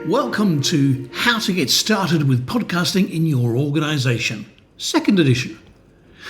Welcome to How to Get Started with Podcasting in Your Organisation, second edition.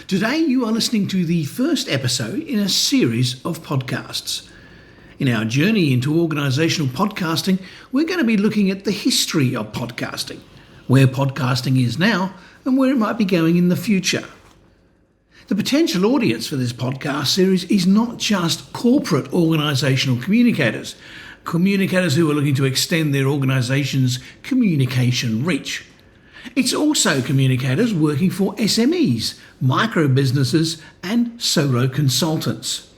Today you are listening to the first episode in a series of podcasts. In our journey into organisational podcasting, we're going to be looking at the history of podcasting, where podcasting is now and where it might be going in the future. The potential audience for this podcast series is not just corporate organisational communicators who are looking to extend their organisation's communication reach. It's also communicators working for SMEs, micro businesses and solo consultants.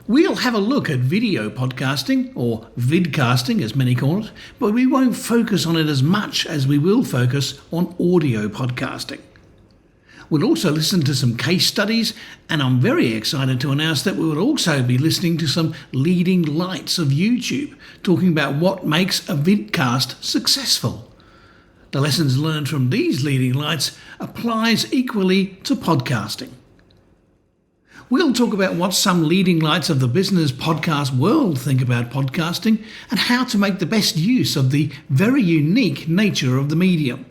We'll have a look at video podcasting, or vidcasting as many call it, but we won't focus on it as much as we will focus on audio podcasting. We'll also listen to some case studies, and I'm very excited to announce that we will also be listening to some leading lights of YouTube, talking about what makes a vidcast successful. The lessons learned from these leading lights applies equally to podcasting. We'll talk about what some leading lights of the business podcast world think about podcasting and how to make the best use of the very unique nature of the medium.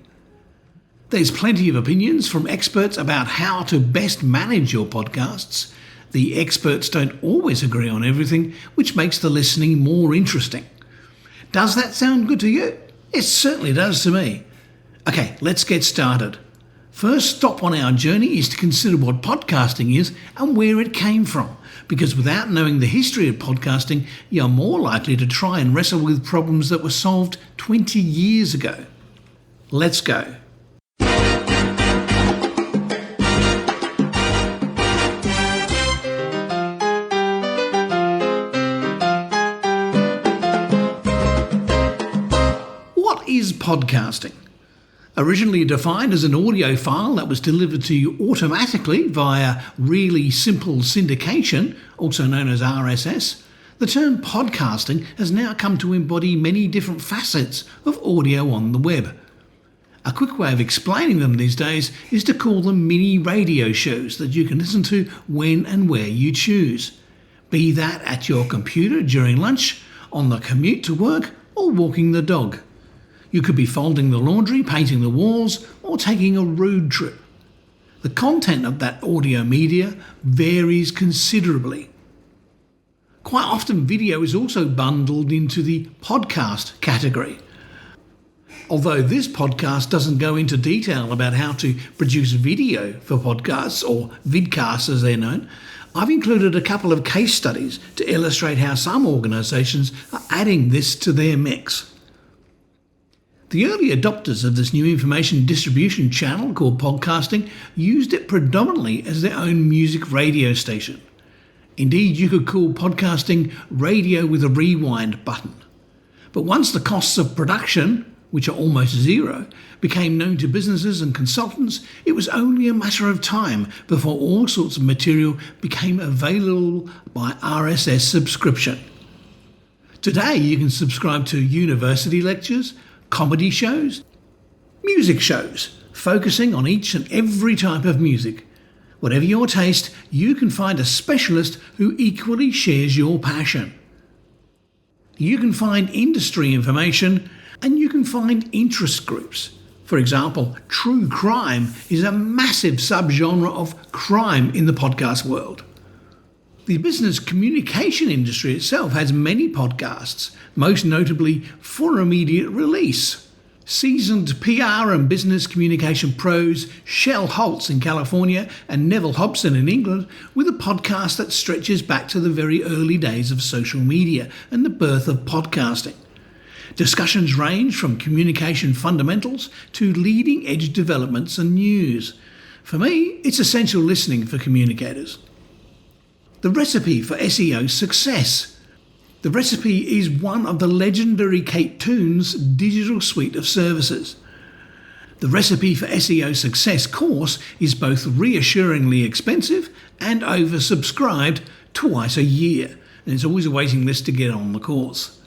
There's plenty of opinions from experts about how to best manage your podcasts. The experts don't always agree on everything, which makes the listening more interesting. Does that sound good to you? It certainly does to me. Okay, let's get started. First stop on our journey is to consider what podcasting is and where it came from, because without knowing the history of podcasting, you're more likely to try and wrestle with problems that were solved 20 years ago. Let's go. What is podcasting? Originally defined as an audio file that was delivered to you automatically via really simple syndication, also known as RSS, the term podcasting has now come to embody many different facets of audio on the web. A quick way of explaining them these days is to call them mini radio shows that you can listen to when and where you choose. Be that at your computer during lunch, on the commute to work, or walking the dog. You could be folding the laundry, painting the walls, or taking a road trip. The content of that audio media varies considerably. Quite often video is also bundled into the podcast category. Although this podcast doesn't go into detail about how to produce video for podcasts, or vidcasts as they're known, I've included a couple of case studies to illustrate how some organisations are adding this to their mix. The early adopters of this new information distribution channel called podcasting used it predominantly as their own music radio station. Indeed, you could call podcasting radio with a rewind button. But once the costs of production, which are almost zero, became known to businesses and consultants, it was only a matter of time before all sorts of material became available by RSS subscription. Today, you can subscribe to university lectures, comedy shows, music shows, focusing on each and every type of music. Whatever your taste, you can find a specialist who equally shares your passion. You can find industry information and you can find interest groups. For example, true crime is a massive subgenre of crime in the podcast world. The business communication industry itself has many podcasts, most notably for immediate release. Seasoned PR and business communication pros Shell Holtz in California and Neville Hobson in England with a podcast that stretches back to the very early days of social media and the birth of podcasting. Discussions range from communication fundamentals to leading edge developments and news. For me, it's essential listening for communicators. The recipe for SEO success. The recipe is one of the legendary Kate Toon's digital suite of services. The Recipe for SEO Success course is both reassuringly expensive and oversubscribed twice a year, and there's always a waiting list to get on the course.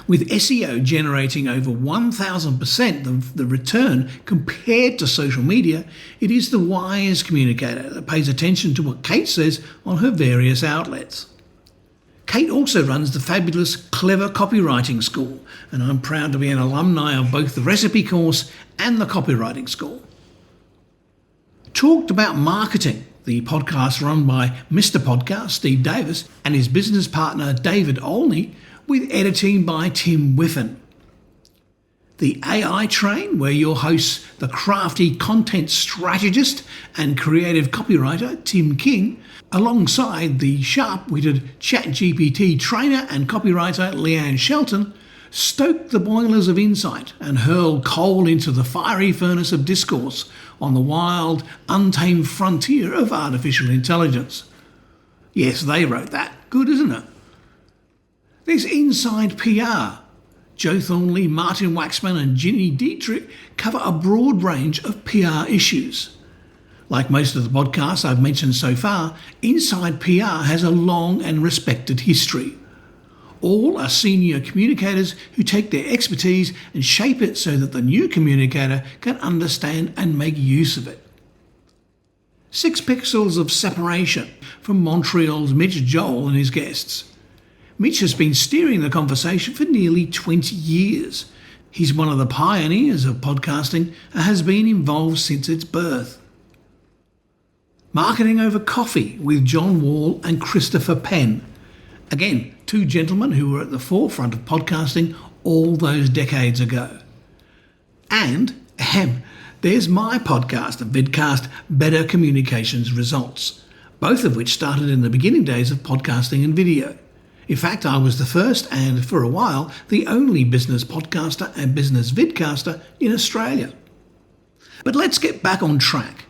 With SEO generating over 1,000% of the return compared to social media, it is the wise communicator that pays attention to what Kate says on her various outlets. Kate also runs the fabulous Clever Copywriting School, and I'm proud to be an alumni of both the recipe course and the copywriting school. Talked about marketing, the podcast run by Mr. Podcast, Steve Davis, and his business partner, David Olney, with editing by Tim Whiffen. The AI Train, where your hosts, the crafty content strategist and creative copywriter, Tim King, alongside the sharp-witted ChatGPT trainer and copywriter, Leanne Shelton, stoke the boilers of insight and hurl coal into the fiery furnace of discourse on the wild, untamed frontier of artificial intelligence. Yes, they wrote that. Good, isn't it? There's Inside PR. Joe Thornley, Martin Waxman and Ginny Dietrich cover a broad range of PR issues. Like most of the podcasts I've mentioned so far, Inside PR has a long and respected history. All are senior communicators who take their expertise and shape it so that the new communicator can understand and make use of it. 6 Pixels of Separation from Montreal's Mitch Joel and his guests. Mitch has been steering the conversation for nearly 20 years. He's one of the pioneers of podcasting and has been involved since its birth. Marketing Over Coffee with John Wall and Christopher Penn. Again, 2 gentlemen who were at the forefront of podcasting all those decades ago. And there's my podcast, the vidcast Better Communications Results, both of which started in the beginning days of podcasting and video. In fact, I was the first and, for a while, the only business podcaster and business vidcaster in Australia. But let's get back on track.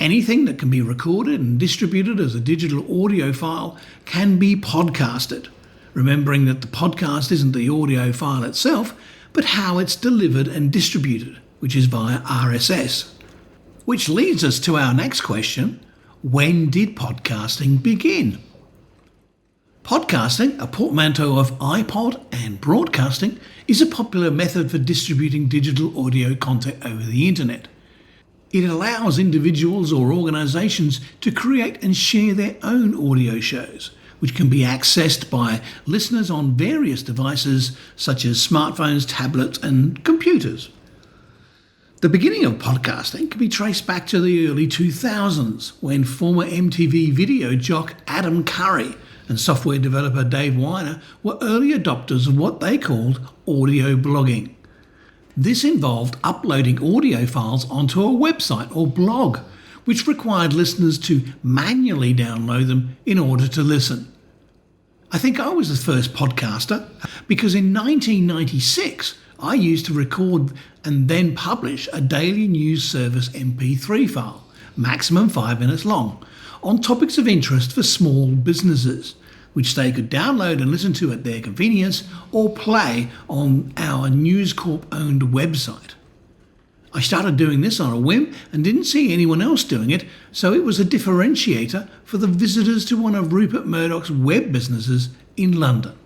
Anything that can be recorded and distributed as a digital audio file can be podcasted, remembering that the podcast isn't the audio file itself, but how it's delivered and distributed, which is via RSS. Which leads us to our next question: when did podcasting begin? Podcasting, a portmanteau of iPod and broadcasting, is a popular method for distributing digital audio content over the internet. It allows individuals or organisations to create and share their own audio shows, which can be accessed by listeners on various devices such as smartphones, tablets and computers. The beginning of podcasting can be traced back to the early 2000s, when former MTV video jock Adam Curry and software developer Dave Weiner were early adopters of what they called audio blogging. This involved uploading audio files onto a website or blog, which required listeners to manually download them in order to listen. I think I was the first podcaster because in 1996 I used to record and then publish a daily news service MP3 file, maximum 5 minutes long, on topics of interest for small businesses, which they could download and listen to at their convenience or play on our News Corp-owned website. I started doing this on a whim and didn't see anyone else doing it, so it was a differentiator for the visitors to one of Rupert Murdoch's web businesses in London.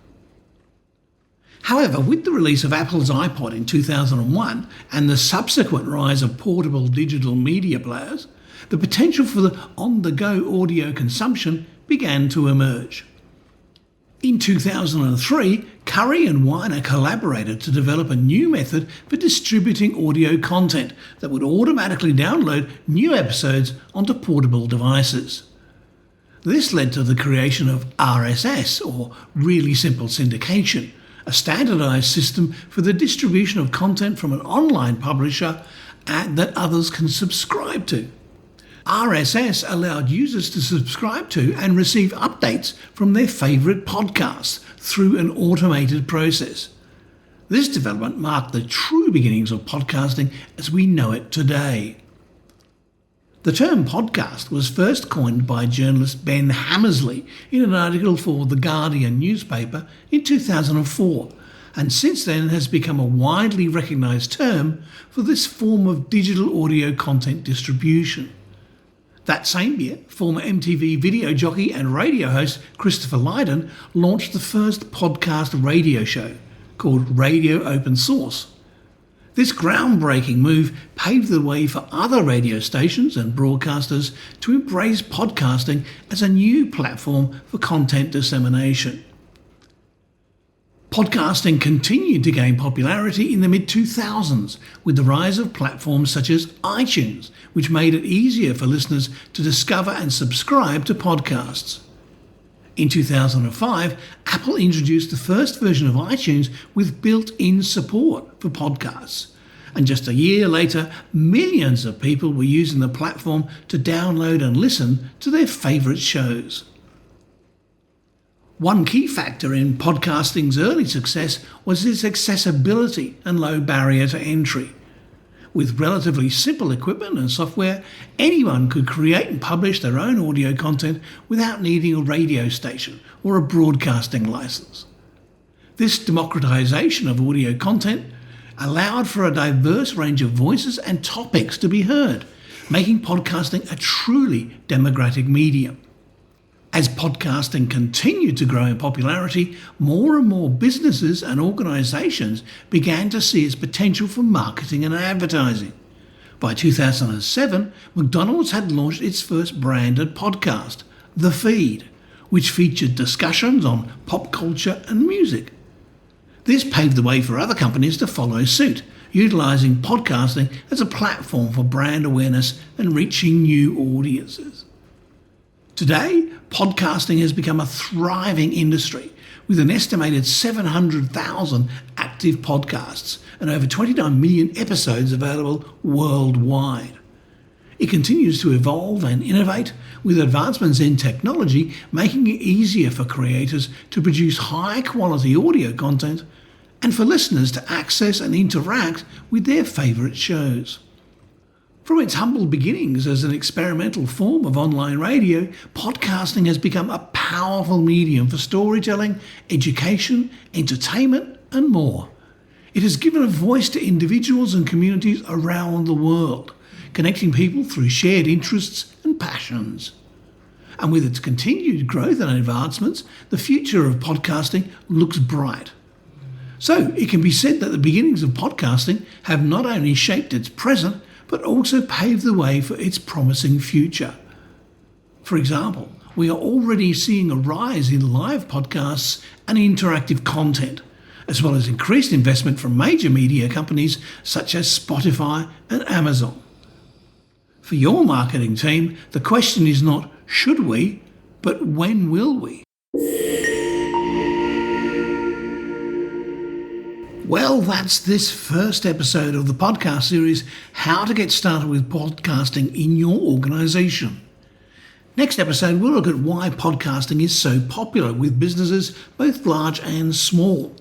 However, with the release of Apple's iPod in 2001 and the subsequent rise of portable digital media players, the potential for the on-the-go audio consumption began to emerge. In 2003, Curry and Weiner collaborated to develop a new method for distributing audio content that would automatically download new episodes onto portable devices. This led to the creation of RSS, or Really Simple Syndication, a standardized system for the distribution of content from an online publisher that others can subscribe to. RSS allowed users to subscribe to and receive updates from their favourite podcasts through an automated process. This development marked the true beginnings of podcasting as we know it today. The term podcast was first coined by journalist Ben Hammersley in an article for The Guardian newspaper in 2004, and since then has become a widely recognised term for this form of digital audio content distribution. That same year, former MTV video jockey and radio host Christopher Lydon launched the first podcast radio show, called Radio Open Source. This groundbreaking move paved the way for other radio stations and broadcasters to embrace podcasting as a new platform for content dissemination. Podcasting continued to gain popularity in the mid-2000s with the rise of platforms such as iTunes, which made it easier for listeners to discover and subscribe to podcasts. In 2005, Apple introduced the first version of iTunes with built-in support for podcasts. And just a year later, millions of people were using the platform to download and listen to their favourite shows. One key factor in podcasting's early success was its accessibility and low barrier to entry. With relatively simple equipment and software, anyone could create and publish their own audio content without needing a radio station or a broadcasting license. This democratization of audio content allowed for a diverse range of voices and topics to be heard, making podcasting a truly democratic medium. As podcasting continued to grow in popularity, more and more businesses and organisations began to see its potential for marketing and advertising. By 2007, McDonald's had launched its first branded podcast, The Feed, which featured discussions on pop culture and music. This paved the way for other companies to follow suit, utilising podcasting as a platform for brand awareness and reaching new audiences. Today, podcasting has become a thriving industry with an estimated 700,000 active podcasts and over 29 million episodes available worldwide. It continues to evolve and innovate, with advancements in technology making it easier for creators to produce high-quality audio content and for listeners to access and interact with their favourite shows. From its humble beginnings as an experimental form of online radio, podcasting has become a powerful medium for storytelling, education, entertainment, and more. It has given a voice to individuals and communities around the world, connecting people through shared interests and passions. And with its continued growth and advancements, the future of podcasting looks bright. So it can be said that the beginnings of podcasting have not only shaped its present, but also paved the way for its promising future. For example, we are already seeing a rise in live podcasts and interactive content, as well as increased investment from major media companies such as Spotify and Amazon. For your marketing team, the question is not should we, but when will we? Well, that's this first episode of the podcast series, How to Get Started with Podcasting in Your Organisation. Next episode, we'll look at why podcasting is so popular with businesses, both large and small.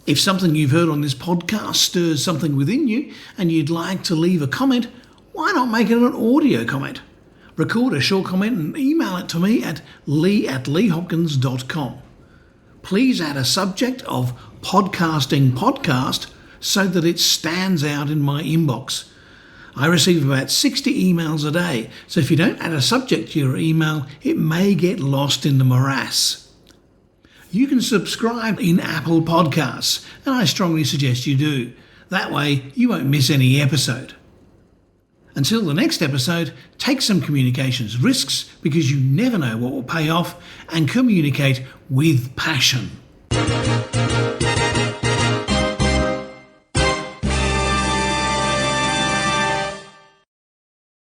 If something you've heard on this podcast stirs something within you and you'd like to leave a comment, why not make it an audio comment? Record a short comment and email it to me at lee@leehopkins.com. Please add a subject of podcasting podcast so that it stands out in my inbox. I receive about 60 emails a day, so if you don't add a subject to your email, it may get lost in the morass. You can subscribe in Apple Podcasts, and I strongly suggest you do. That way, you won't miss any episode. Until the next episode, take some communications risks because you never know what will pay off, and communicate with passion.